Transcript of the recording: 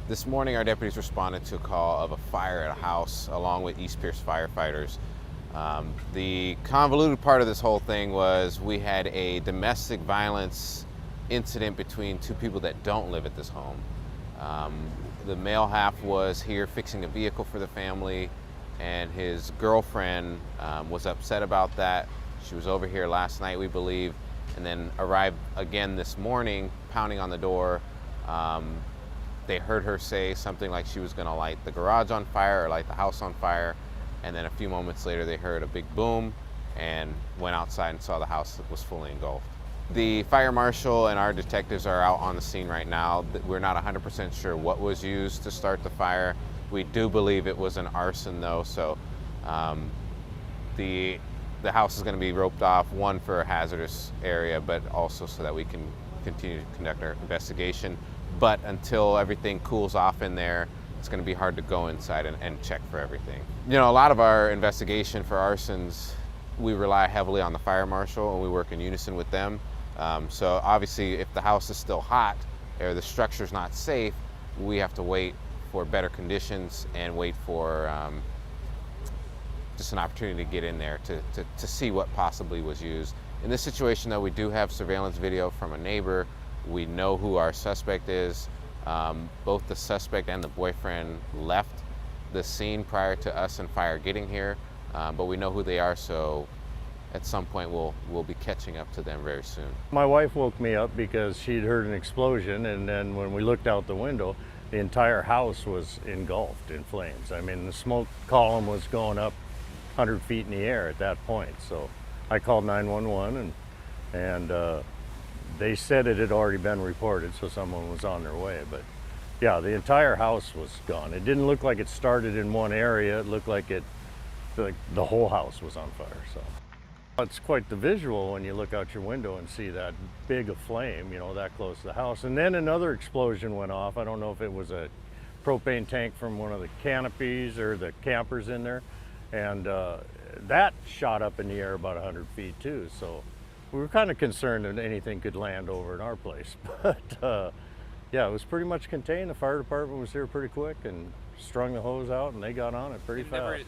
This morning, our deputies responded to a call of a fire at a house along with East Pierce firefighters. The convoluted part of this whole thing was we had a domestic violence incident between two people that don't live at this home. The male half was here fixing a vehicle for the family, and his girlfriend was upset about that. She was over here last night, we believe, and then arrived again this morning, pounding on the door. They heard her say something like she was going to light the garage on fire or light the house on fire, and then a few moments later they heard a big boom and went outside and saw the house that was fully engulfed. The fire marshal and our detectives are out on the scene right now. We're not 100% sure what was used to start the fire. We do believe it was an arson though, so the house is going to be roped off, one for a hazardous area, but also so that we can continue to conduct our investigation. But until everything cools off in there, it's going to be hard to go inside and check for everything. You know, a lot of our investigation for arsons, we rely heavily on the fire marshal, and we work in unison with them. So obviously, if the house is still hot or the structure's not safe, we have to wait for better conditions and wait for just an opportunity to get in there to see what possibly was used. In this situation, though, we do have surveillance video from a neighbor. We know who our suspect is. Both the suspect and the boyfriend left the scene prior to us and fire getting here, but we know who they are, so at some point we'll be catching up to them very soon. My wife woke me up because she'd heard an explosion, and then when we looked out the window, the entire house was engulfed in flames. I mean, the smoke column was going up 100 feet in the air at that point. So I called 911, and they said it had already been reported, so someone was on their way. But yeah, the entire house was gone. It didn't look like it started in one area. It looked like the whole house was on fire. So it's quite the visual when you look out your window and see that big a flame, you know, that close to the house. And then another explosion went off. I don't know if it was a propane tank from one of the canopies or the campers in there. And that shot up in the air about 100 feet too. So we were kind of concerned that anything could land over in our place. But yeah, it was pretty much contained. The fire department was here pretty quick and strung the hose out, and they got on it pretty fast.